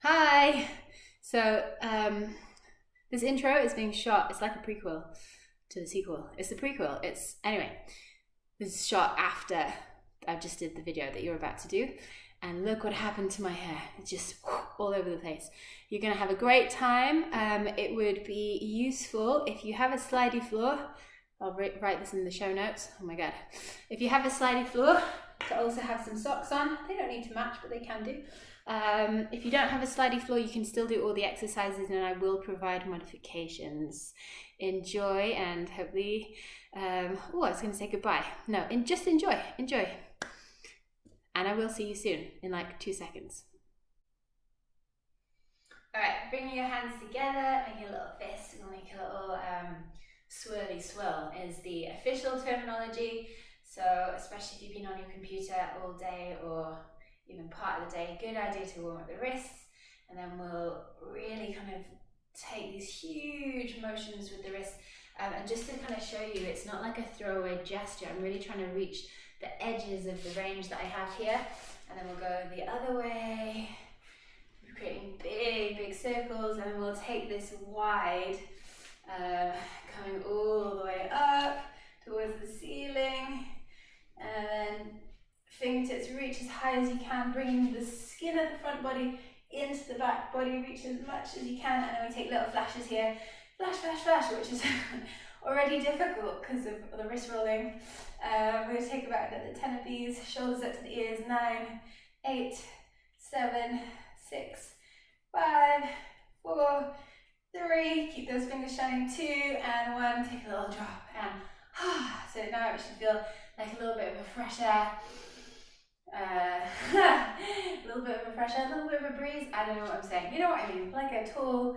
Hi! So, this intro is being shot, it's like a prequel to the sequel. It's the prequel. Anyway, this is shot after I just did the video that you're about to do. And look what happened to my hair. It's just all over the place. You're gonna have a great time. It would be useful if you have a slidey floor. I'll write this in the show notes. Oh my God. If you have a slidey floor, to also have some socks on. They don't need to match, but they can do. If you don't have a slidey floor, you can still do all the exercises, and I will provide modifications. Enjoy, and hopefully, I was going to say goodbye. No, just enjoy. And I will see you soon, in like 2 seconds. All right, bringing your hands together, making a little fist, we'll make a little swirly swirl is the official terminology. So especially if you've been on your computer all day or even part of the day, good idea to warm up the wrists, and then we'll really kind of take these huge motions with the wrists, and just to kind of show you, it's not like a throwaway gesture. I'm really trying to reach the edges of the range that I have here, and then we'll go the other way, creating big circles, and then we'll take this wide, coming all the way up towards the ceiling, and then fingertips reach as high as you can, bringing the skin of the front body into the back body, reach as much as you can, and then we take little flashes here, flash, which is already difficult because of the wrist rolling. We're going to take about another 10 of these, shoulders up to the ears, 9, 8, 7, 6, 5, 4, 3, keep those fingers shining, 2, and 1, take a little drop, and so now it should feel like a little bit of a fresh air, a little bit of a fresh air, a little bit of a breeze. I don't know what I'm saying. You know what I mean? Like a tall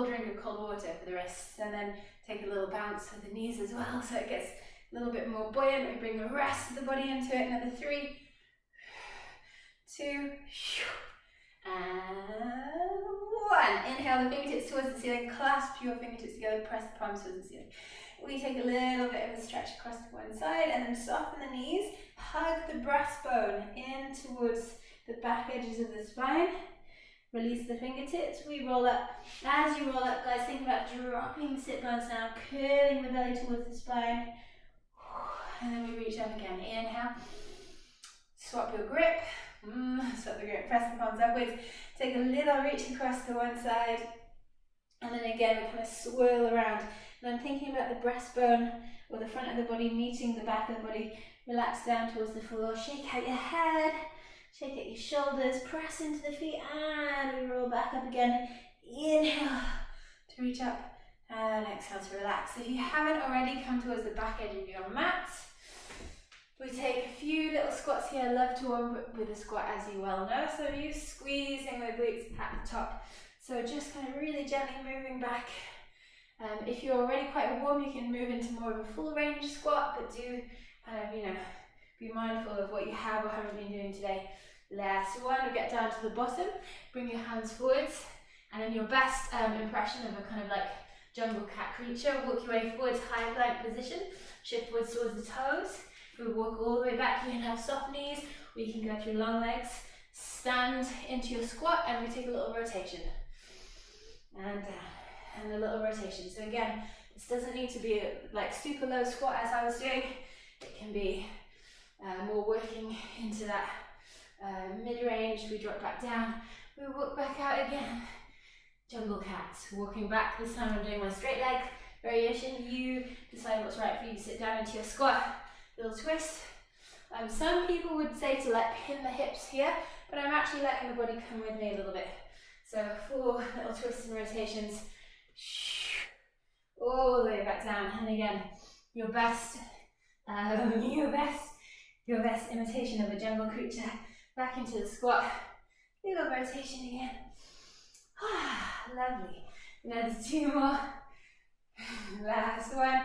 drink of cold water for the wrists, and then take a little bounce with the knees as well, so it gets a little bit more buoyant. We bring the rest of the body into it. Another 3, 2, and 1. Inhale the fingertips towards the ceiling. Clasp your fingertips together. Press the palms towards the ceiling. We take a little bit of a stretch across to one side, and then soften the knees. Hug the breastbone in towards the back edges of the spine. Release the fingertips. We roll up. As you roll up, guys, think about dropping the sit bones down, curling the belly towards the spine. And then we reach up again. Inhale. Swap your grip. Swap the grip. Press the palms upwards. Take a little reach across to one side. And then again, we kind of swirl around. And I'm thinking about the breastbone or the front of the body meeting the back of the body. Relax down towards the floor. Shake out your head. Shake out your shoulders. Press into the feet. And we roll back up again. Inhale to reach up. And exhale to relax. If you haven't already, come towards the back edge of your mat. We take a few little squats here. I love to warm up with a squat, as you well know. So you squeezing the glutes at the top. So just kind of really gently moving back. If you're already quite warm, you can move into more of a full range squat, but do kind of, be mindful of what you have or haven't been doing today. Last one, we get down to the bottom, bring your hands forwards, and in your best impression of a kind of like jungle cat creature, walk your way forwards, high plank position, shift forwards towards the toes. If we walk all the way back, you can have soft knees, or you can go through long legs, stand into your squat, and we take a little rotation. And a little rotation. So again, this doesn't need to be like super low squat as I was doing. It can be more working into that mid-range. We drop back down, we walk back out again. Jungle cats, walking back. This time I'm doing my straight leg variation. You decide what's right for you to sit down into your squat. Little twist. Some people would say to like pin the hips here, but I'm actually letting the body come with me a little bit. So 4 little twists and rotations. All the way back down, and again, your best imitation of a jungle creature. Back into the squat. Little rotation again. Lovely. Another 2 more. Last one.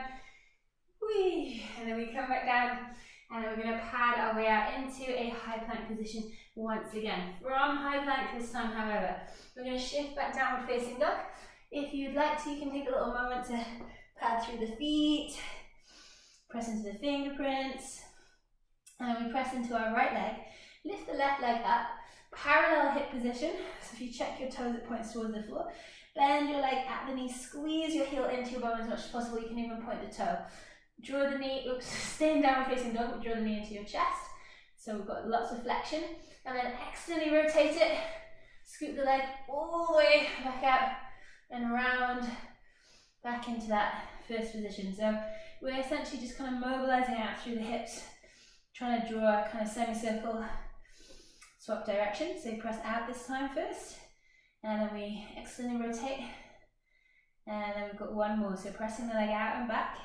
Whee! And then we come back down, and we're going to pad our way out into a high plank position once again. From high plank this time, however, we're going to shift back downward facing dog. If you'd like to, you can take a little moment to pad through the feet, press into the fingerprints, and we press into our right leg. Lift the left leg up, Parallel hip position. So if you check your toes, it points towards the floor. Bend your leg at the knee, squeeze your heel into your bum as much as possible. You can even point the toe. Draw the knee, stay in downward facing dog, but draw the knee into your chest. So we've got lots of flexion. And then externally rotate it. Scoop the leg all the way back out and around, back into that first position. So we're essentially just kind of mobilizing out through the hips, trying to draw a kind of semicircle swap direction. So you press out this time first, and then we externally rotate, and then we've got one more. So pressing the leg out and back,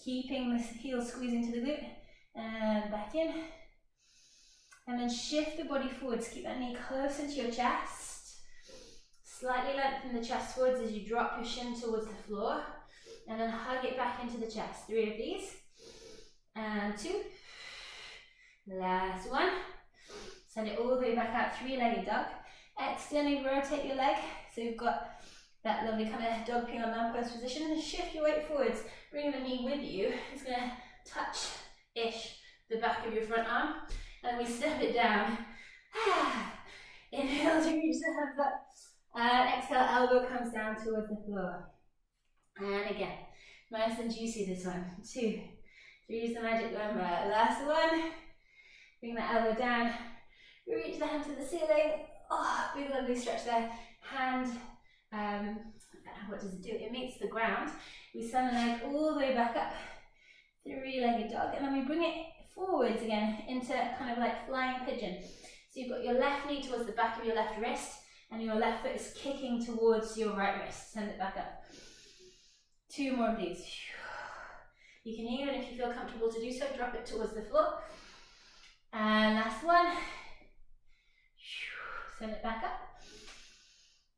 keeping the heel squeezing to the glute, and back in. And then shift the body forwards, keep that knee close into your chest. Slightly lengthen the chest forwards as you drop your shin towards the floor. And then hug it back into the chest. 3 of these. And 2. Last one. Send it all the way back out, 3-legged dog. Externally rotate your leg. So you've got that lovely kind of dog peeing on lamppost position. And shift your weight forwards. Bring the knee with you. It's going to touch-ish the back of your front arm. And we step it down. Inhale to reach the hands up. And exhale, elbow comes down towards the floor. And again, nice and juicy this one. 2, 3 is the magic number. Last one. Bring that elbow down. Reach the hand to the ceiling. Oh, big lovely stretch there. Hand, what does it do? It meets the ground. We send the leg all the way back up. 3-legged dog. And then we bring it forwards again into kind of like flying pigeon. So you've got your left knee towards the back of your left wrist, and your left foot is kicking towards your right wrist. Send it back up. 2 more of these. You can even, if you feel comfortable to do so, drop it towards the floor. And last one. Send it back up.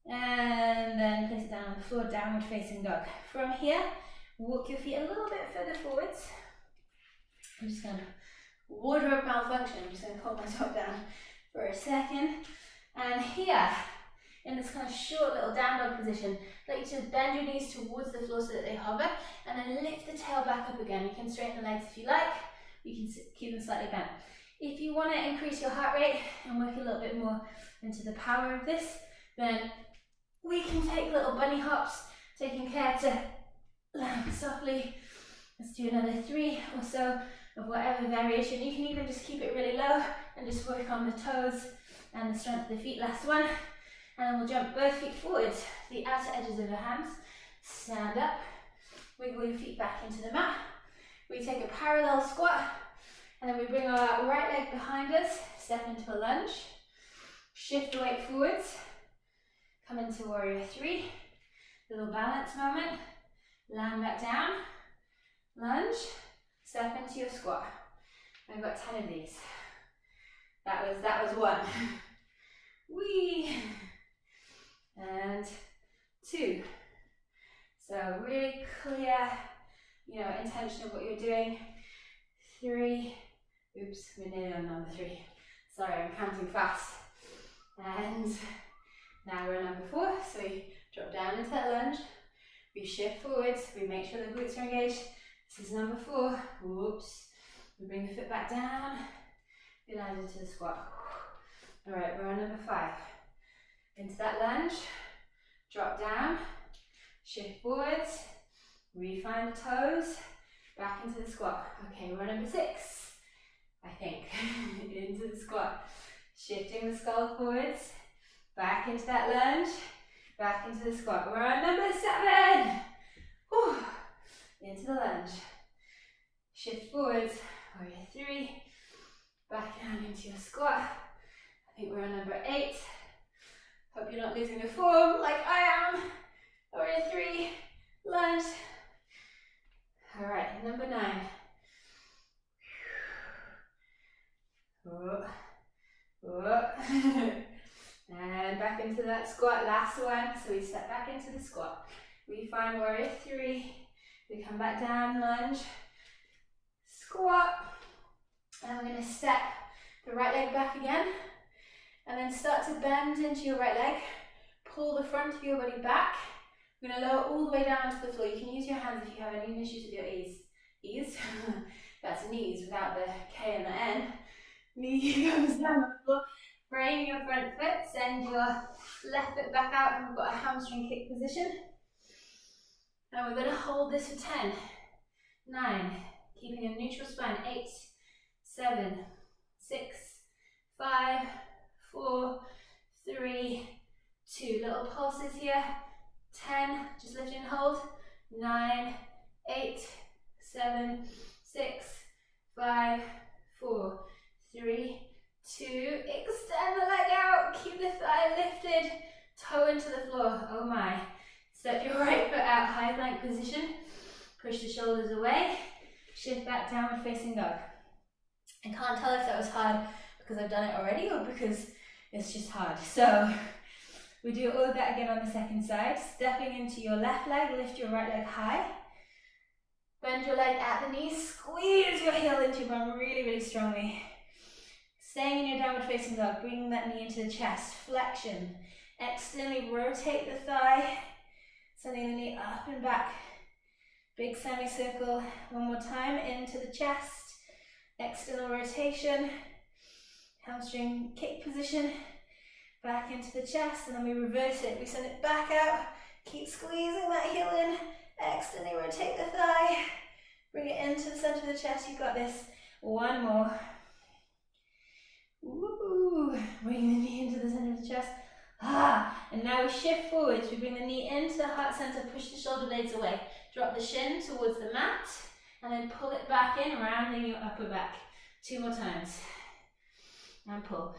And then place it down on the floor, downward facing dog. From here, walk your feet a little bit further forwards. I'm just going to wardrobe malfunction. I'm just going to pull myself down for a second. And here, in this kind of short little down dog position, I'd like you to bend your knees towards the floor so that they hover, and then lift the tail back up again. You can straighten the legs if you like. You can keep them slightly bent. If you want to increase your heart rate and work a little bit more into the power of this, then we can take little bunny hops, taking care to land softly. Let's do another 3 or so of whatever variation. You can even just keep it really low and just work on the toes and the strength of the feet. Last one. And then we'll jump both feet forwards, the outer edges of your hands. Stand up, wiggle your feet back into the mat. We take a parallel squat, and then we bring our right leg behind us, step into a lunge. Shift the weight forwards, come into warrior 3. Little balance moment, land back down, lunge, step into your squat. I've got 10 of these. That was 1. Whee! And 2. So really clear, intention of what you're doing. 3. Oops, we're nearly on number 3. Sorry, I'm counting fast. And now we're on number 4. So we drop down into that lunge. We shift forwards. We make sure the glutes are engaged. This is number 4. Whoops. We bring the foot back down. We land into the squat. All right, we're on number 5. Into that lunge, drop down, shift forwards, refine the toes, back into the squat. Okay, we're on number 6, I think. Into the squat, shifting the skull forwards, back into that lunge, back into the squat. We're on number 7. Whew. Into the lunge, shift forwards, warrior 3, back down into your squat. I think we're on number 8. Hope you're not losing your form like I am. Warrior 3, lunge. All right, number 9. And back into that squat, last one. So we step back into the squat. We find warrior 3. We come back down, lunge, squat. And we're going to step the right leg back again. And then start to bend into your right leg. Pull the front of your body back. We're going to lower all the way down to the floor. You can use your hands if you have any issues with your ease. Ease? That's knees without the K and the N. Knee comes down on the floor. Frame your front foot, send your left foot back out, and we've got a hamstring kick position. And we're going to hold this for 10, 9, keeping a neutral spine, 8, 7, 6, 5, 4, 3, 2. Little pulses here. 10, just lift and hold. 9, 8, 7, 6, 5, 4, 3, 2. Extend the leg out. Keep the thigh lifted. Toe into the floor. Oh my. Step your right foot out, high plank position. Push the shoulders away. Shift back, downward facing dog. I can't tell if that was hard because I've done it already or because it's just hard. So we do all of that again on the second side. Stepping into your left leg, lift your right leg high. Bend your leg at the knee, squeeze your heel into your bum really, really strongly. Staying in your downward facing dog, bringing that knee into the chest, flexion. Externally rotate the thigh, sending the knee up and back. Big semicircle, one more time, into the chest. External rotation, hamstring kick position, back into the chest, and then we reverse it. We send it back out, keep squeezing that heel in, externally rotate the thigh, bring it into the center of the chest. You got this. One more. Woo! Bring the knee into the center of the chest. And now we shift forwards. We bring the knee into the heart center, push the shoulder blades away. Drop the shin towards the mat, and then pull it back in, rounding your upper back. 2 more times. And pull.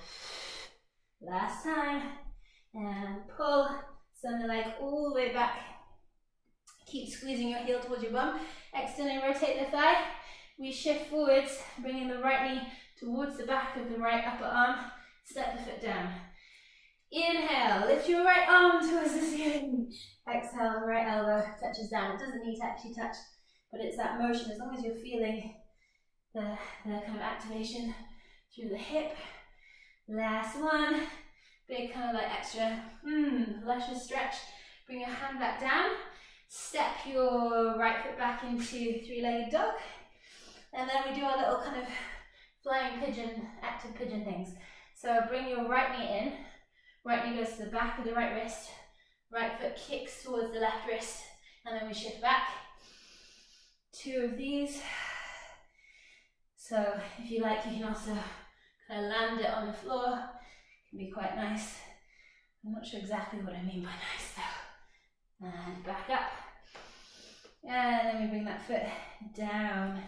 Last time. And pull. Send the leg all the way back. Keep squeezing your heel towards your bum. Externally rotate the thigh. We shift forwards, bringing the right knee towards the back of the right upper arm. Step the foot down. Inhale, lift your right arm towards the ceiling. Exhale, right elbow touches down. It doesn't need to actually touch, but it's that motion. As long as you're feeling the kind of activation through the hip. Last one. Big kind of like extra luscious stretch. Bring your hand back down. Step your right foot back into three-legged dog. And then we do our little kind of flying pigeon, active pigeon things. So bring your right knee in. Right knee goes to the back of the right wrist. Right foot kicks towards the left wrist. And then we shift back. 2 of these. So if you like, you can also kind of land it on the floor. It can be quite nice. I'm not sure exactly what I mean by nice though. And back up. And then we bring that foot down.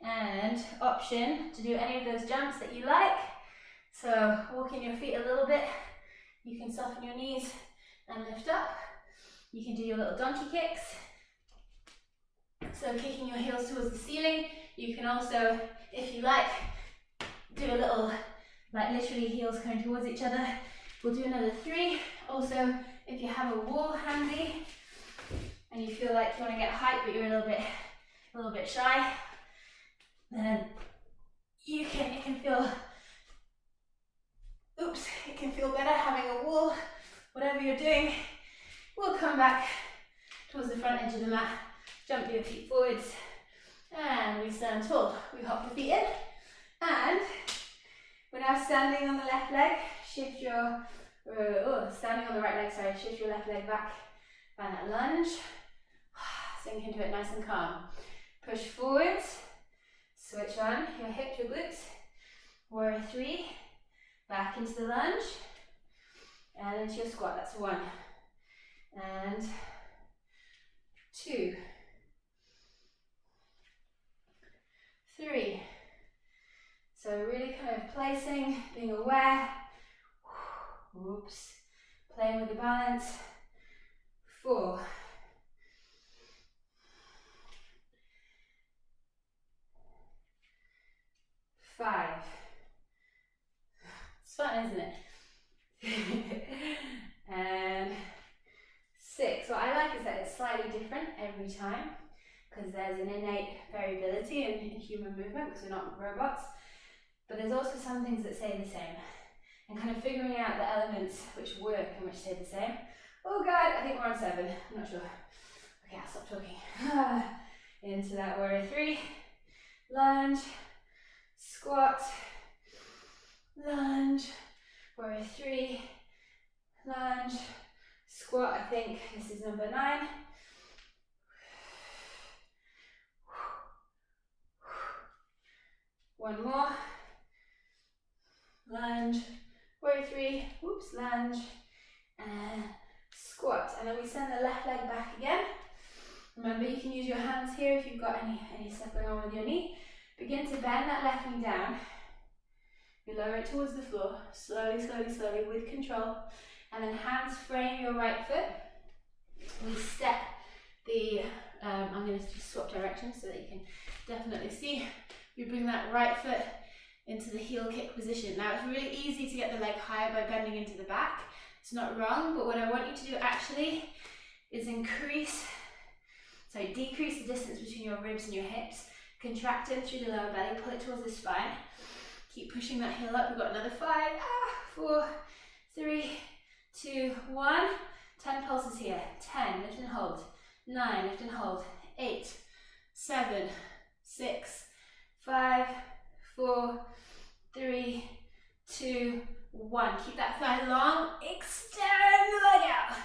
And option to do any of those jumps that you like. So walking your feet a little bit. You can soften your knees and lift up. You can do your little donkey kicks. So kicking your heels towards the ceiling. You can also, if you like, do a little, like literally heels coming towards each other. We'll do another 3. Also, if you have a wall handy and you feel like you want to get height but you're a little bit shy, then it can feel better having a wall. Whatever you're doing, we'll come back towards the front edge of the mat. Jump your feet forwards, and we stand tall. We hop the feet in, and we're now standing on the left leg. Shift your, standing on the right leg, sorry. Shift your left leg back. Find that lunge. Sink into it nice and calm. Push forwards. Switch on your hips, your glutes. Warrior 3. Back into the lunge. And into your squat. That's 1. And 2. 3. So really kind of placing, being aware. Oops. Playing with the balance. 4. 5. It's fun, isn't it? And 6. What I like is that it's slightly different every time, because there's an innate variability in human movement, because we're not robots. But there's also some things that stay the same, and kind of figuring out the elements which work and which stay the same. Oh God, I think we're on 7. I'm not sure. Okay, I'll stop talking. Into that warrior 3. Lunge. Squat. Lunge. 3, lunge, squat. I think this is number 9. One more. Lunge, warrior 3, whoops, lunge, and squat. And then we send the left leg back again. Remember, you can use your hands here if you've got any stuff going on with your knee. Begin to bend that left knee down. You lower it towards the floor, slowly, slowly, slowly, with control. And then hands frame your right foot. We step the, I'm going to just swap directions so that you can definitely see. We bring that right foot into the heel kick position. Now it's really easy to get the leg higher by bending into the back. It's not wrong, but what I want you to do actually is decrease the distance between your ribs and your hips. Contract it through the lower belly, pull it towards the spine. Keep pushing that heel up. We've got another 5, 4, 3, 2, 1. 10 pulses here. 10, lift and hold. 9, lift and hold. 8, 7, 6, 5, 4, 3, 2, 1. Keep that thigh long. Extend the leg out.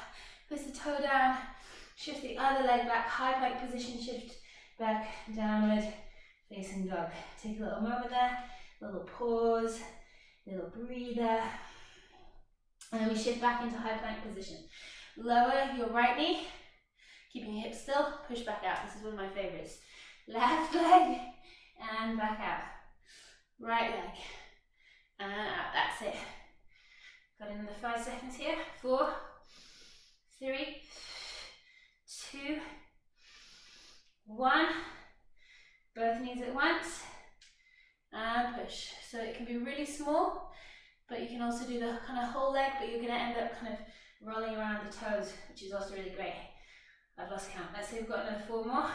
Push the toe down. Shift the other leg back. High plank position. Shift back, downward, facing dog. Take a little moment there. A little pause. A little breather. And then we shift back into high plank position. Lower your right knee. Keeping your hips still. Push back out. This is one of my favorites. Left leg. And back out. Right leg. And out. That's it. Got another 5 seconds here. 4, 3, 2, 1. Both knees at once. And push. So it can be really small, but you can also do the kind of whole leg, but you're going to end up kind of rolling around the toes, which is also really great. I've lost count. Let's say we've got another 4 more.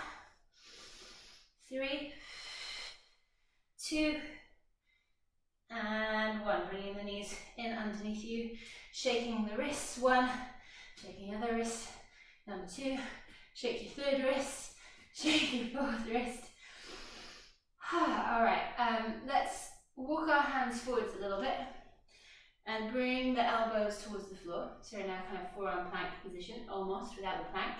3, 2, and 1. Bringing the knees in underneath you, shaking the wrists. 1, shaking the other wrist. Number 2, shake your third wrist, shake your fourth wrist. All right, let's walk our hands forwards a little bit and bring the elbows towards the floor. So we're now kind of forearm plank position, almost without the plank.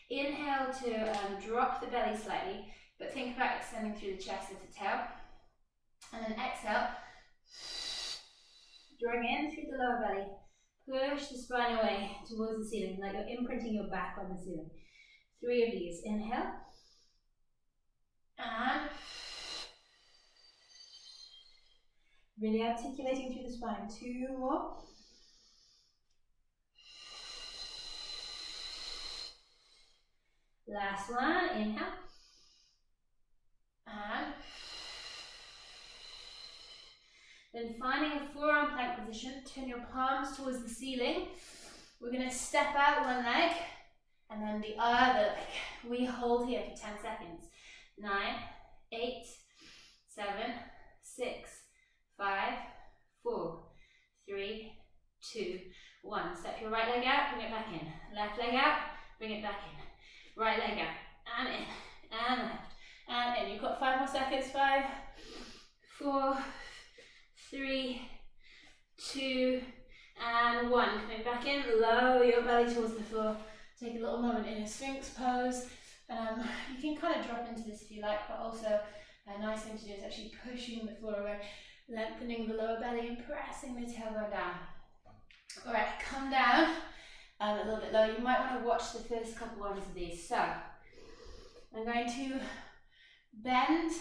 Inhale to drop the belly slightly, but think about extending through the chest with the tail. And then exhale, drawing in through the lower belly. Push the spine away towards the ceiling, like you're imprinting your back on the ceiling. 3 of these. Inhale. And really articulating through the spine. 2 more. Last one. Inhale. And then finding a forearm plank position, turn your palms towards the ceiling. We're going to step out one leg and then the other leg. We hold here for 10 seconds. 9, 8, 7, 6, 5, 4, 3, 2, 1. Step your right leg out, bring it back in. Left leg out, bring it back in. Right leg out, and in, and left, and in. You've got 5 more seconds. 5, 4, 3, 2, and 1. Coming back in, lower your belly towards the floor. Take a little moment in a Sphinx pose. You can kind of drop into this if you like, but also a nice thing to do is actually pushing the floor away, lengthening the lower belly and pressing the tailbone down. All right, come down a little bit lower. You might want to watch the first couple ones of these. So I'm going to bend.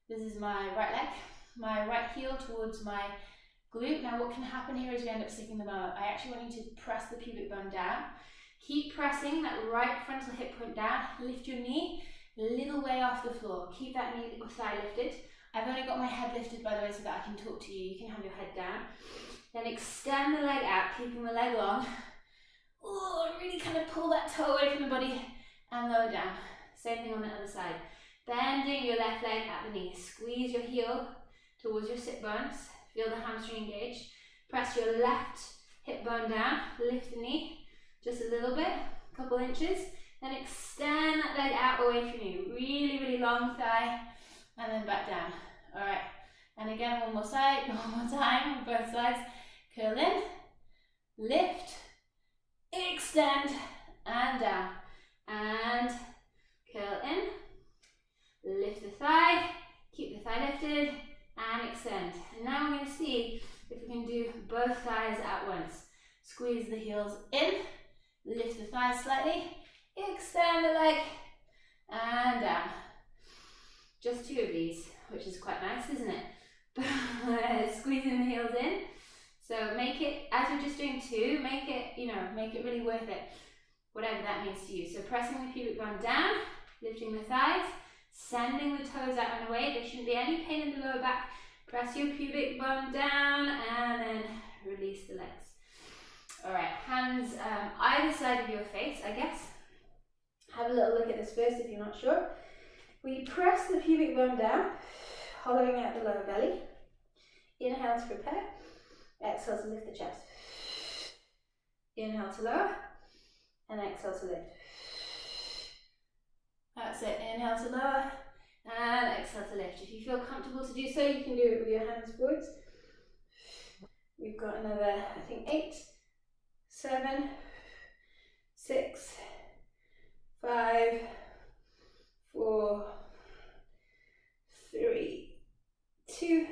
This is my right leg, my right heel towards my glute. Now what can happen here is you end up sticking the bone up. I actually want you to press the pubic bone down. Keep pressing that right frontal hip point down. Lift your knee a little way off the floor. Keep that knee or thigh lifted. I've only got my head lifted, by the way, so that I can talk to you. You can have your head down. Then extend the leg out, keeping the leg long. Oh, really kind of pull that toe away from the body and lower down. Same thing on the other side. Bending your left leg at the knee. Squeeze your heel towards your sit bones. Feel the hamstring engage. Press your left hip bone down. Lift the knee just a little bit, a couple inches. Then extend that leg out away from you. Really, really long thigh. And then back down. All right. And again, one more side, one more time, both sides. Curl in, lift, extend, and down. And curl in, lift the thigh, keep the thigh lifted, and extend. And now we're going to see if we can do both thighs at once. Squeeze the heels in, lift the thighs slightly, extend the leg, and down. Just 2 of these, which is quite nice, isn't it? Squeezing the heels in. So make it, as we're just doing 2, make it, make it really worth it, whatever that means to you. So pressing the pubic bone down, lifting the thighs, sending the toes out and away. There shouldn't be any pain in the lower back. Press your pubic bone down and then release the legs. All right, hands either side of your face, I guess. Have a little look at this first if you're not sure. We press the pubic bone down, hollowing out the lower belly. Inhale to prepare. Exhale to lift the chest. Inhale to lower, and exhale to lift. That's it. Inhale to lower, and exhale to lift. If you feel comfortable to do so, you can do it with your hands forwards. We've got another, I think, 8, 7, 6, 5, 4, 3, 2,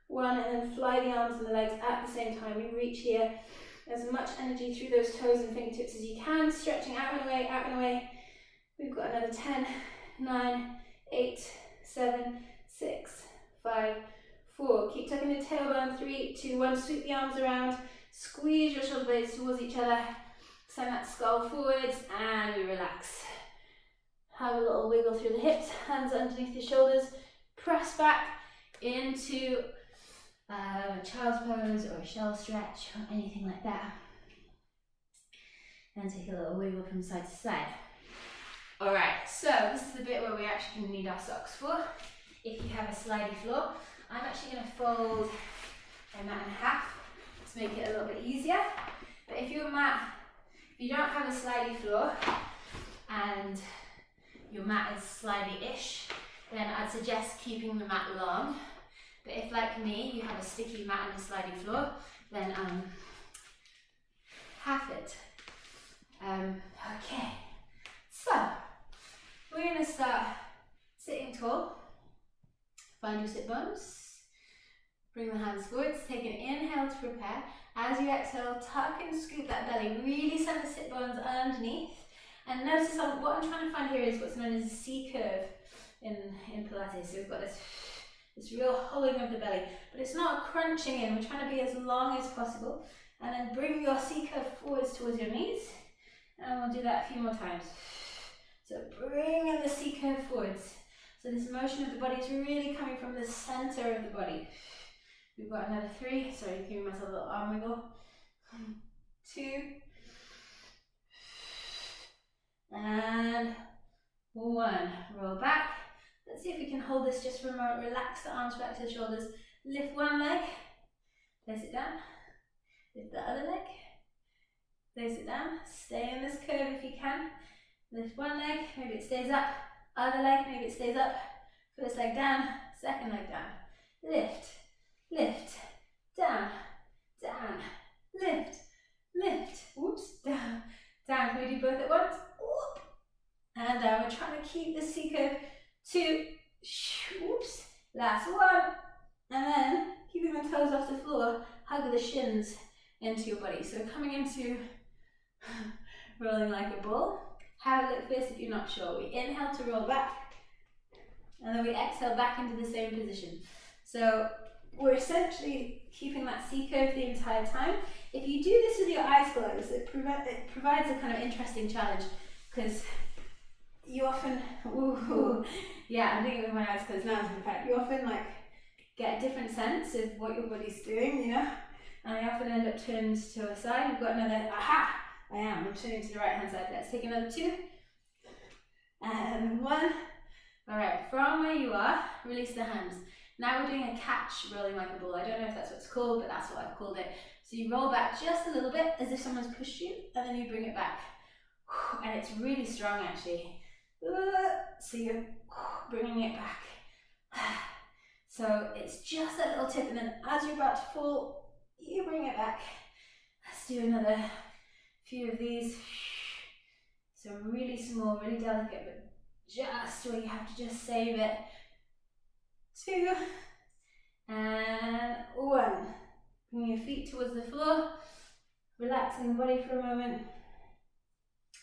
1, and then fly the arms and the legs at the same time. We reach here, as much energy through those toes and fingertips as you can, stretching out and away, out and away. We've got another 10, 9, 8, 7, 6, 5, 4. Keep tucking the tailbone. 3, 2, 1. Sweep the arms around. Squeeze your shoulder blades towards each other. Send that skull forwards and we relax. Have a little wiggle through the hips, hands underneath the shoulders. Press back into child's pose or a shell stretch or anything like that. And take a little wiggle from side to side. Alright, so this is the bit where we actually need our socks for. If you have a slidey floor, I'm actually going to fold a mat in half to make it a little bit easier. But if you don't have a slidey floor and your mat is slidey-ish, then I'd suggest keeping the mat long. But if, like me, you have a sticky mat and a slidey floor, then half it. Okay, so we're going to start sitting tall. Find your sit bones. Bring the hands forwards. Take an inhale to prepare. As you exhale, tuck and scoop that belly. Really send the sit bones underneath. And notice what I'm trying to find here is what's known as a C curve in Pilates. So we've got this real hollowing of the belly, but it's not crunching in. We're trying to be as long as possible. And then bring your C curve forwards towards your knees. And we'll do that a few more times. So bring in the C curve forwards. So this motion of the body is really coming from the center of the body. We've got another 3. Sorry, giving myself a little arm wiggle. 2. And 1. Roll back. Let's see if we can hold this just for a moment. Relax the arms back to the shoulders. Lift one leg. Place it down. Lift the other leg. Place it down. Stay in this curve if you can. Lift one leg. Maybe it stays up. Other leg. Maybe it stays up. First leg down. Second leg down. Lift. Lift. Down. Down. Lift. Lift. Whoops. Down. Down. Can we do both at once? Whoop. And down. We're trying to keep the C curve. 2. Whoops. Last one. And then keeping the toes off the floor. Hug the shins into your body. So coming into rolling like a ball. Have a look first if you're not sure. We inhale to roll back. And then we exhale back into the same position. So we're essentially keeping that C curve the entire time. If you do this with your eyes closed, it provides a kind of interesting challenge because you often, yeah, I'm doing it with my eyes closed now, in fact, you often get a different sense of what your body's doing, and I often end up turned to a side. We've got another, aha, I'm turning to the right hand side. Let's take another 2, and 1. All right, from where you are, release the hands. Now we're doing a catch, rolling like a ball. I don't know if that's what it's called, but that's what I've called it. So you roll back just a little bit, as if someone's pushed you, and then you bring it back. And it's really strong, actually. So you're bringing it back. So it's just that little tip, and then as you're about to fall, You bring it back. Let's do another few of these. So really small, really delicate, but just where you have to just save it. 2 and 1. Bring your feet towards the floor, relaxing the body for a moment,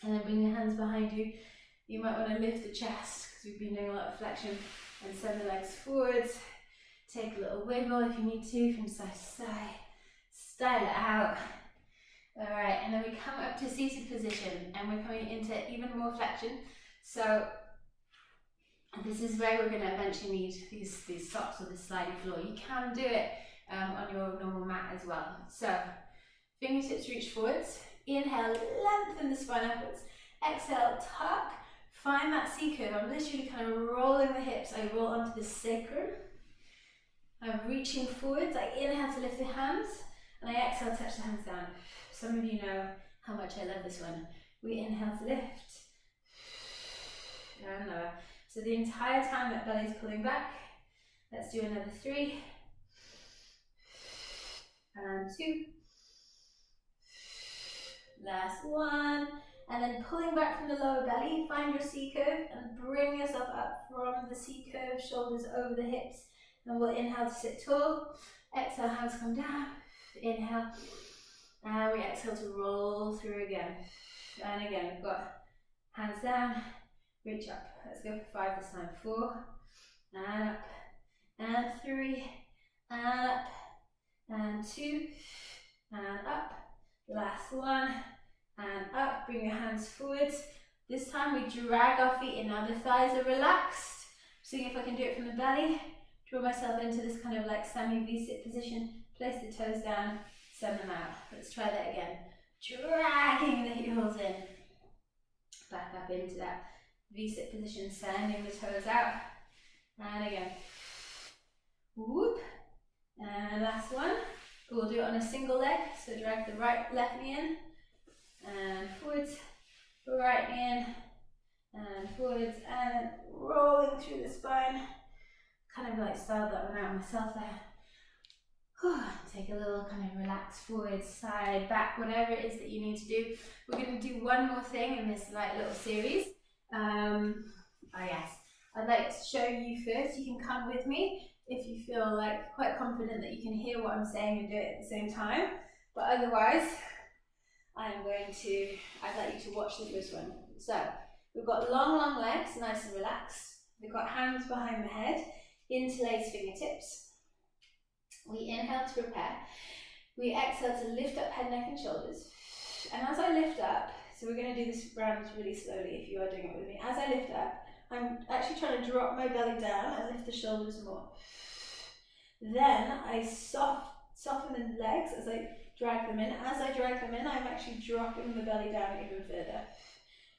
and then bring your hands behind you. You might want to lift the chest because we've been doing a lot of flexion, and send the legs forwards. Take a little wiggle if you need to from side to side. Style it out. Alright, and then we come up to seated position and we're coming into even more flexion. So this is where we're going to eventually need these socks or the slidey floor. You can do it on your normal mat as well. So fingertips reach forwards. Inhale, lengthen the spine upwards. Exhale, tuck. Find that C curve. I'm literally kind of rolling the hips. I roll onto the sacrum. I'm reaching forwards. I inhale to lift the hands, and I exhale, touch the hands down. Some of you know how much I love this one. We inhale to lift, and lower. So the entire time that belly's pulling back. Let's do another 3, and 2, last 1, and then pulling back from the lower belly, find your C curve, and bring yourself up from the C curve, shoulders over the hips. And we'll inhale to sit tall, exhale, hands come down, inhale, and we exhale to roll through again. And again, we've got hands down, reach up. Let's go for 5 this time. 4, and up, and 3, and up, and 2, and up. Last 1, and up. Bring your hands forwards. This time we drag our feet in. Now the thighs are relaxed. Seeing if I can do it from the belly. Draw myself into this kind of like semi V-sit position. Place the toes down, send them out. Let's try that again. Dragging the heels in. Back up into that V-sit position, sending the toes out. And again. Whoop. And last one. We'll do it on a single leg. So drag the left knee in. And forwards. Right knee in. And forwards. And rolling through the spine. Kind of like styled that one out myself there. Take a little kind of relax forward, side, back, whatever it is that you need to do. We're going to do one more thing in this like little series. Yes, I'd like to show you first. You can come with me if you feel like quite confident that you can hear what I'm saying and do it at the same time. But otherwise, I'd like you to watch the first one. So we've got long legs, nice and relaxed. We've got hands behind the head. Interlace fingertips. We inhale to prepare. We exhale to lift up head, neck and shoulders. And as I lift up, so we're going to do this round really slowly if you are doing it with me. As I lift up, I'm actually trying to drop my belly down and lift the shoulders more. Then I soften the legs as I drag them in. As I drag them in, I'm actually dropping the belly down even further.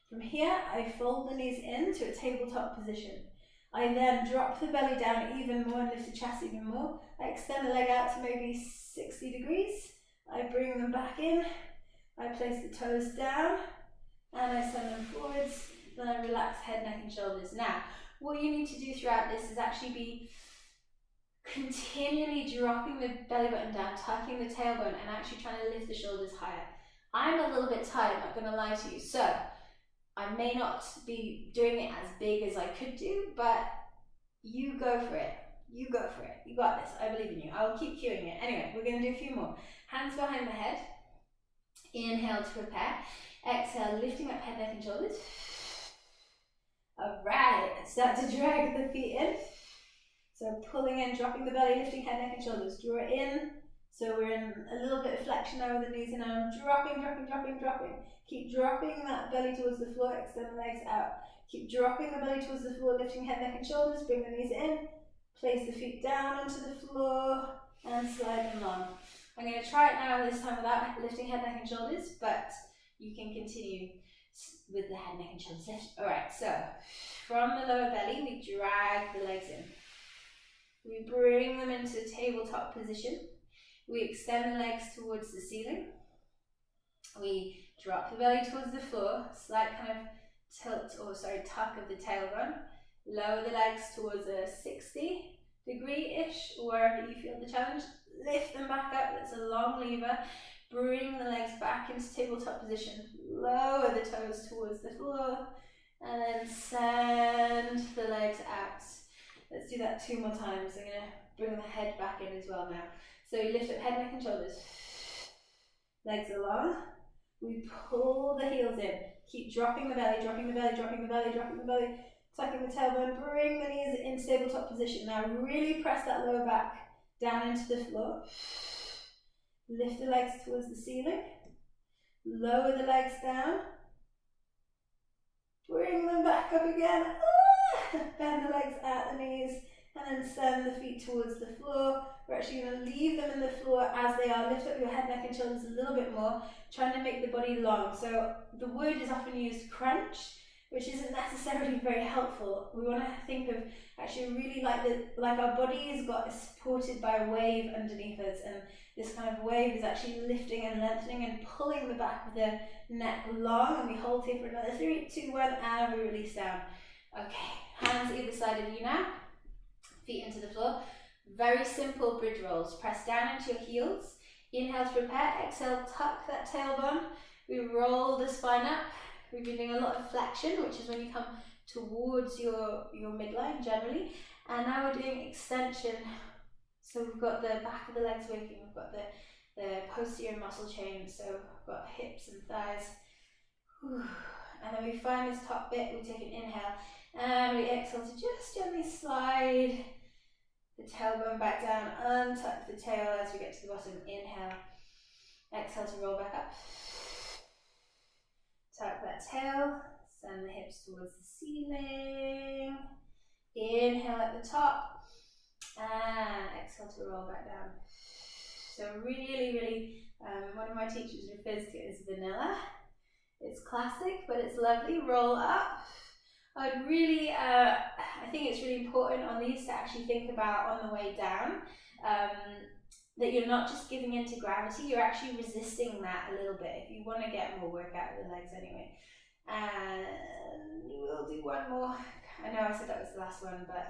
From here, I fold the knees into a tabletop position. I then drop the belly down even more and lift the chest even more. I extend the leg out to maybe 60 degrees. I bring them back in. I place the toes down and I send them forwards. Then I relax head, neck and shoulders. Now, what you need to do throughout this is actually be continually dropping the belly button down, tucking the tailbone and actually trying to lift the shoulders higher. I'm a little bit tired, I'm not going to lie to you. So I may not be doing it as big as I could do, but you go for it. You go for it. You got this. I believe in you. I'll keep cueing it. Anyway, we're going to do a few more. Hands behind the head. Inhale to prepare. Exhale, lifting up head, neck and shoulders. Alright, start to drag the feet in. So pulling in, dropping the belly, lifting head, neck and shoulders. Draw it in. So we're in a little bit of flexion now with the knees and I'm dropping. Keep dropping that belly towards the floor, extend the legs out. Keep dropping the belly towards the floor, lifting head, neck and shoulders, bring the knees in. Place the feet down onto the floor and slide them along. I'm going to try it now this time without lifting head, neck and shoulders, but you can continue with the head, neck and shoulders lift. Alright, so from the lower belly, we drag the legs in. We bring them into tabletop position. We extend the legs towards the ceiling. We drop the belly towards the floor, slight kind of tuck of the tailbone. Lower the legs towards a 60 degree-ish, or wherever you feel the challenge. lift them back up. That's a long lever. Bring the legs back into tabletop position. Lower the toes towards the floor. And then send the legs out. Let's do that 2 more times. I'm going to bring the head back in as well now. So we lift up head, neck and shoulders. Legs are long. We pull the heels in. Keep dropping the belly, dropping the belly, dropping the belly, dropping the belly. Tucking the tailbone. Bring the knees into tabletop position. Now really press that lower back down into the floor. Lift the legs towards the ceiling. Lower the legs down. Bring them back up again. Bend the legs at the knees and then send the feet towards the floor. We're actually going to leave them in the floor as they are. Lift up your head, neck and shoulders a little bit more, trying to make the body long. So the word is often used crunch, which isn't necessarily very helpful. We want to think of actually really like our body is supported by a wave underneath us, and this kind of wave is actually lifting and lengthening and pulling the back of the neck long, and we hold here for another 3, 2, 1, and we release down. Okay, hands either side of you now, feet into the floor. Very simple bridge rolls. Press down into your heels. Inhale to prepare, exhale, tuck that tailbone. We roll the spine up. We've been doing a lot of flexion, which is when you come towards your midline generally. And now we're doing extension. So we've got the back of the legs working, we've got the posterior muscle chain, so we've got hips and thighs. And then we find this top bit, we take an inhale, and we exhale to just gently slide the tailbone back down, untuck the tail as we get to the bottom. Inhale, exhale to roll back up. Tuck that tail, send the hips towards the ceiling. Inhale at the top. And exhale to roll back down. So really, one of my teachers refers to it as vanilla. It's classic, but it's lovely. Roll up. I think it's really important on these to actually think about on the way down, that you're not just giving into gravity, you're actually resisting that a little bit if you want to get more work out of the legs anyway. And we'll do one more. I know I said that was the last one, but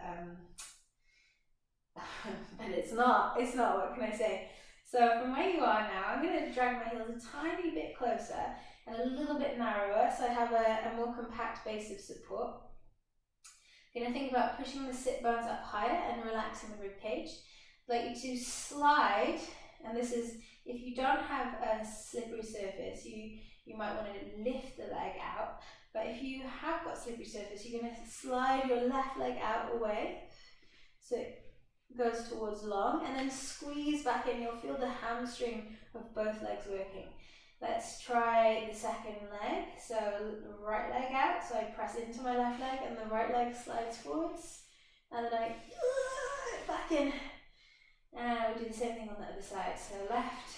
but it's not, what can I say? So from where you are now, I'm going to drag my heels a tiny bit closer and a little bit narrower, so I have a more compact base of support. I'm going to think about pushing the sit bones up higher and relaxing the rib cage. I'd like you to slide, and this is, if you don't have a slippery surface, you might want to lift the leg out, but if you have got slippery surface, you're going to slide your left leg out away, so it goes towards long, and then squeeze back in. You'll feel the hamstring of both legs working. Let's try the second leg. So the right leg out, so I press into my left leg and the right leg slides forwards, and then I back in, and we'll do the same thing on the other side. So left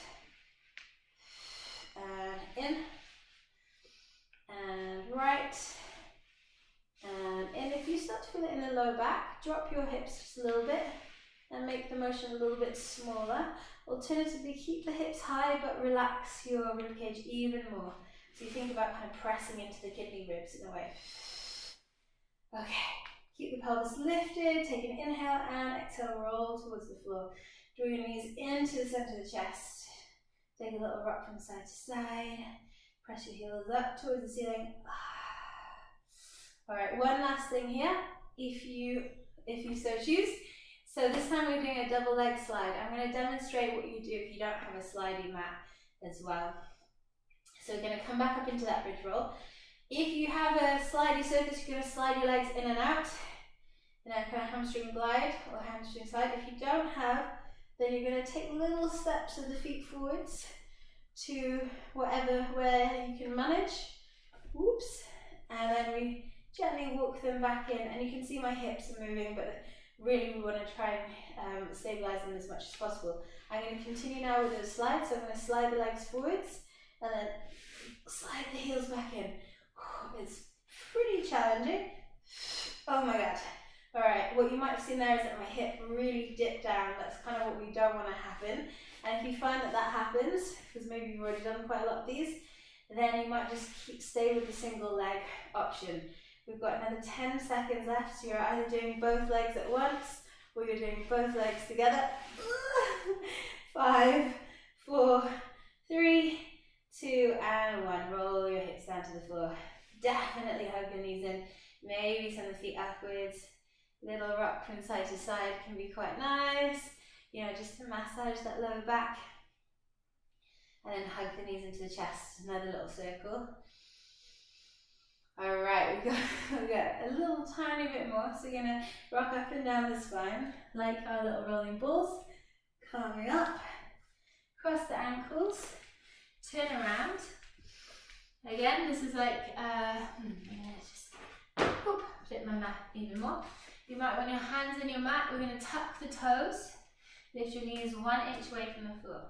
and in and right and in. If you start to feel it in the low back, drop your hips just a little bit and make the motion a little bit smaller. Alternatively, keep the hips high but relax your ribcage even more. So you think about kind of pressing into the kidney ribs in a way. Okay, keep the pelvis lifted, take an inhale and exhale, roll towards the floor. Draw your knees into the center of the chest. Take a little rock from side to side. Press your heels up towards the ceiling. Alright, one last thing here, if you so choose. So this time we're doing a double leg slide. I'm going to demonstrate what you do if you don't have a slidey mat as well. So we're going to come back up into that bridge roll. If you have a slidey surface, you're going to slide your legs in and out in a kind of hamstring glide or hamstring slide. If you don't have, then you're going to take little steps of the feet forwards to where you can manage. Whoops. And then we gently walk them back in, and you can see my hips are moving, but really we want to try and stabilize them as much as possible. I'm going to continue now with the slide, so I'm going to slide the legs forwards and then slide the heels back in. It's pretty challenging. Oh my god. Alright, what you might have seen there is that my hip really dipped down. That's kind of what we don't want to happen. And if you find that happens, because maybe you've already done quite a lot of these, then you might just stay with the single leg option. We've got another 10 seconds left, so you're either doing both legs at once or you're doing both legs together. 5, 4, 3, 2, and 1. Roll your hips down to the floor. Definitely hug your knees in. Maybe send the feet upwards. Little rock from side to side can be quite nice. You know, just to massage that lower back. And then hug the knees into the chest. Another little circle. Alright, we've got a little tiny bit more. So we're going to rock up and down the spine like our little rolling balls. Coming up. Cross the ankles. Turn around. Again, this is like, just flip my mat even more. You might want your hands in your mat. We're going to tuck the toes. Lift your knees 1 inch away from the floor.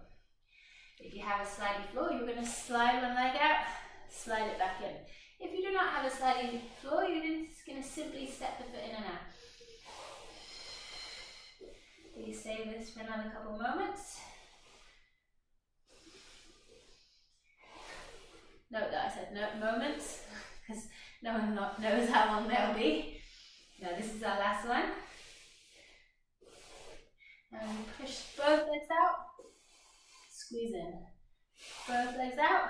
If you have a slidey floor, you're going to slide one leg out, slide it back in. If you do not have a slidey floor, you're just going to simply step the foot in and out. Please stay with this for another couple moments. Note that I said no moments, because no one knows how long they'll be. Now this is our last one. And we push both legs out, squeeze in. Both legs out,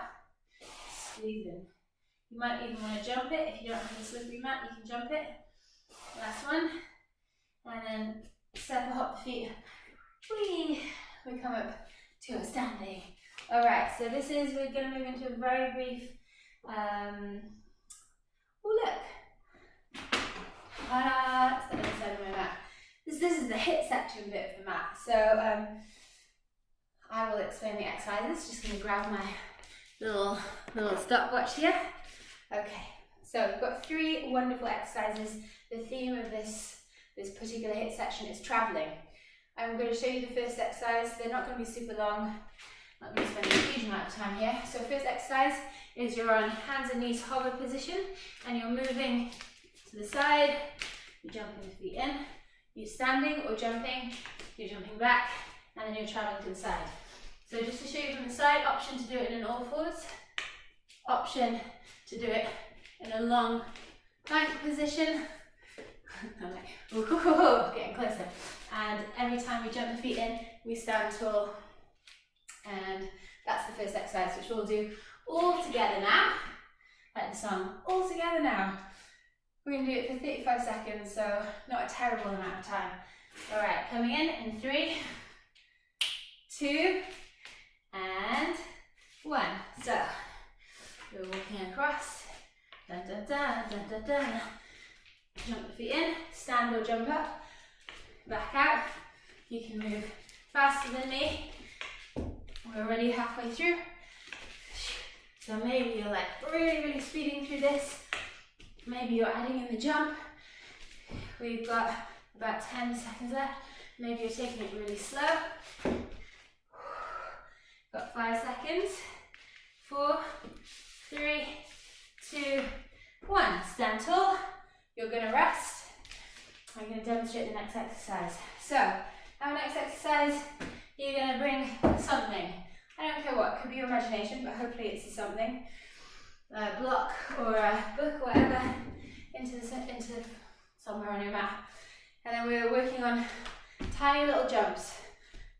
squeeze in. You might even want to jump it. If you don't have a slippery mat, you can jump it. Last one. And then step or hop the feet. Whee! We come up to a standing. Alright, so this is, we're going to move into a very brief, oh look. That's the other side of my mat. This is the hip section bit of the mat. So I will explain the exercises. Just going to grab my little stopwatch here. Okay, so we've got 3 wonderful exercises. The theme of this particular hip section is traveling. I'm going to show you the first exercise. They're not going to be super long. I'm not going to spend a huge amount of time here. So first exercise is you're on hands and knees hover position and you're moving to the side. You're jumping the feet in. You're standing or jumping. You're jumping back and then you're traveling to the side. So just to show you from the side, option to do it in an all fours. Option to do it in a long plank position. I'm like, ooh, getting closer. And every time we jump the feet in, we stand tall. And that's the first exercise, which we'll do all together now. Like the song, all together now. We're going to do it for 35 seconds, so not a terrible amount of time. Alright, coming in 3, 2, and 1. So, we're walking across. Dun, dun, dun, dun, dun, dun. Jump the feet in, stand or jump up, back out. You can move faster than me. We're already halfway through. So maybe you're like really speeding through this. Maybe you're adding in the jump. We've got about 10 seconds left. Maybe you're taking it really slow. Got 5 seconds. 4, 3, 2, 1. Stand tall. You're going to rest. I'm going to demonstrate the next exercise. So, our next exercise, you're going to bring something. I don't care what, it could be your imagination, but hopefully it's something. A block or a book or whatever into somewhere on your mat. And then we're working on tiny little jumps.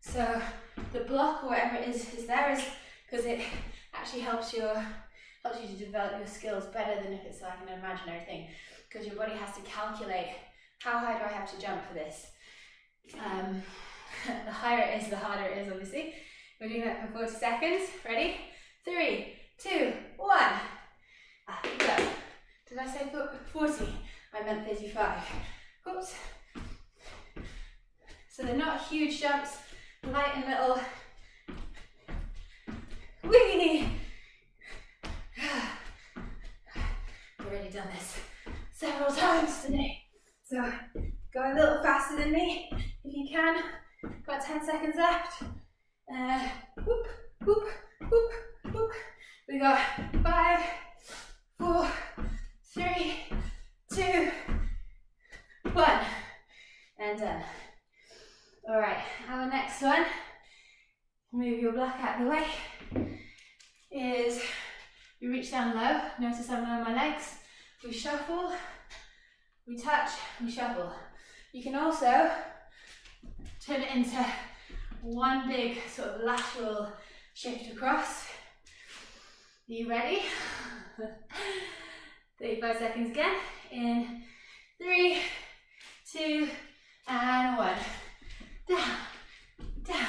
So the block or whatever it is there is because it actually helps you to develop your skills better than if it's like an imaginary thing. Because your body has to calculate how high do I have to jump for this. The higher it is, the harder it is, obviously. We're doing that for 40 seconds. Ready? 3, 2, 1. Go. Did I say 40? I meant 35. Oops. So they're not huge jumps, light and little. Wee! I've already done this several times today. So go a little faster than me if you can. Got 10 seconds left. Whoop, whoop, whoop, whoop. We got 5, 4, 3, 2, 1. And done. Alright, our next one, move your block out of the way, is we reach down low. Notice I'm low on my legs. We shuffle, we touch, we shuffle. You can also turn it into one big sort of lateral shift across. Are you ready? 35 seconds again. In 3, 2, and 1. Down, down.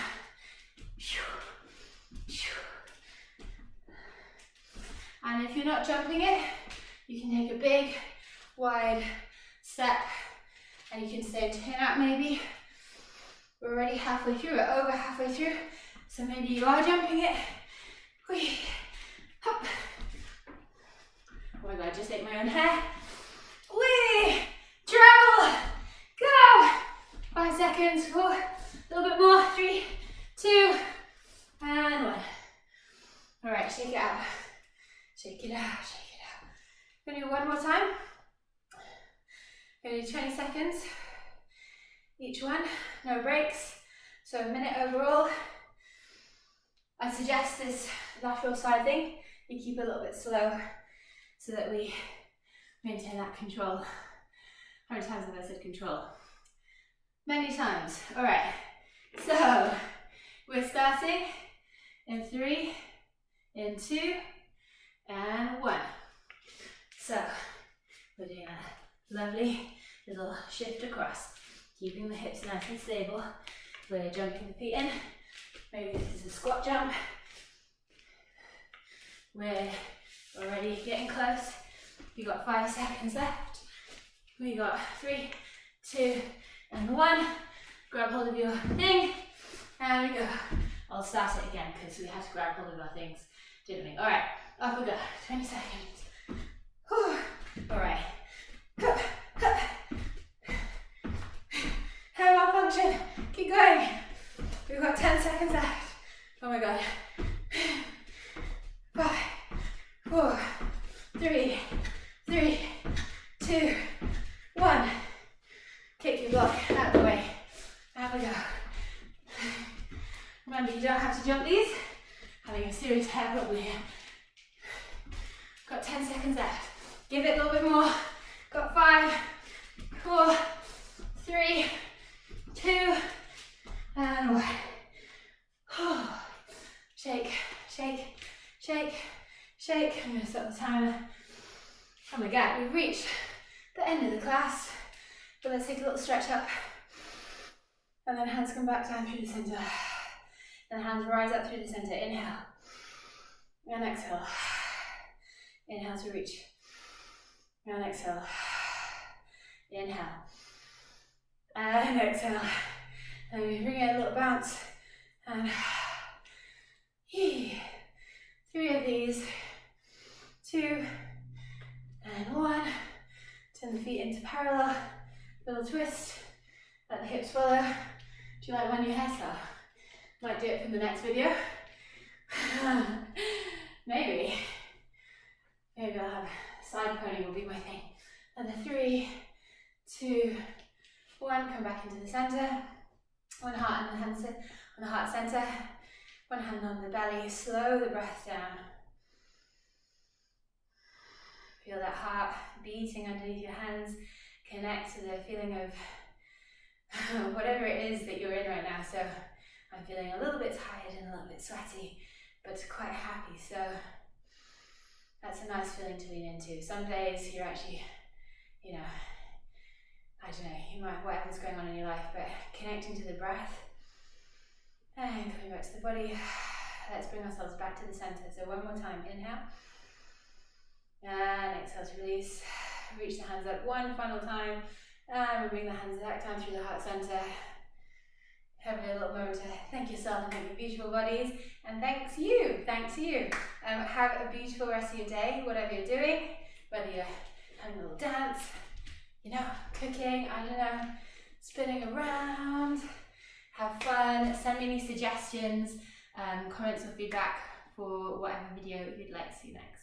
And if you're not jumping it, you can take a big, wide step, and you can stay and turn out maybe. We're already halfway through, we're over halfway through, so maybe you are jumping it. Whee, hop. Oh my god, I just ate my own hair. Whee, travel, go. 5 seconds, 4, a little bit more, 3, 2, and 1. All right, shake it out. Shake it out, shake it out. We're gonna do one more time. We're gonna do 20 seconds each one, no breaks. So a minute overall. I suggest this lateral side thing, you keep it a little bit slow so that we maintain that control. How many times have I said control? Many times. All right, so we're starting in 3, in 2, and 1. So we're doing a lovely little shift across, keeping the hips nice and stable. We're jumping the feet in. Maybe this is a squat jump. We're already getting close. We got 5 seconds left. We got 3, 2, and 1. Grab hold of your thing, and we go. I'll start it again because we have to grab hold of our things, didn't we? All right, off we go. 20 seconds. Whew. All right. Hair malfunction. Keep going. We've got 10 seconds left. Oh my god. 5, 4, 3, 2, 1. Kick your block out of the way. Out we go. Remember, you don't have to jump these. Having a serious hair problem here. Got 10 seconds left. Give it a little bit more. Got 5, 4, 3, 2, and 1. Shake, shake, shake, shake. I'm going to stop the timer. Oh my god, we've reached the end of the class. But let's take a little stretch up. And then hands come back down through the center. And hands rise up through the center. Inhale. And exhale. Inhale to reach. And exhale. Inhale. And exhale. And we bring it a little bounce. And 3 of these. 2 and 1. Turn the feet into parallel. Little twist. Let the hips follow. Do you like my new hairstyle? Might do it for the next video. Maybe. Maybe I'll have side pony will be my thing. And the 3, 2, 1. Come back into the center. One heart on the heart center. One hand on the belly. Slow the breath down. Feel that heart beating underneath your hands. Connect to the feeling of whatever it is that you're in right now. So I'm feeling a little bit tired and a little bit sweaty, but quite happy. So that's a nice feeling to lean into. Some days you're actually, you know, I don't know, you might, whatever's going on in your life, but connecting to the breath and coming back to the body. Let's bring ourselves back to the center. So one more time, inhale. And exhale to release. Reach the hands up one final time. And we bring the hands back down through the heart center. Have a little moment to thank yourself and thank your beautiful bodies. And thanks you. Have a beautiful rest of your day, whatever you're doing. Whether you're having a little dance, you know, cooking, I don't know, spinning around. Have fun. Send me any suggestions, comments or feedback for whatever video you'd like to see next.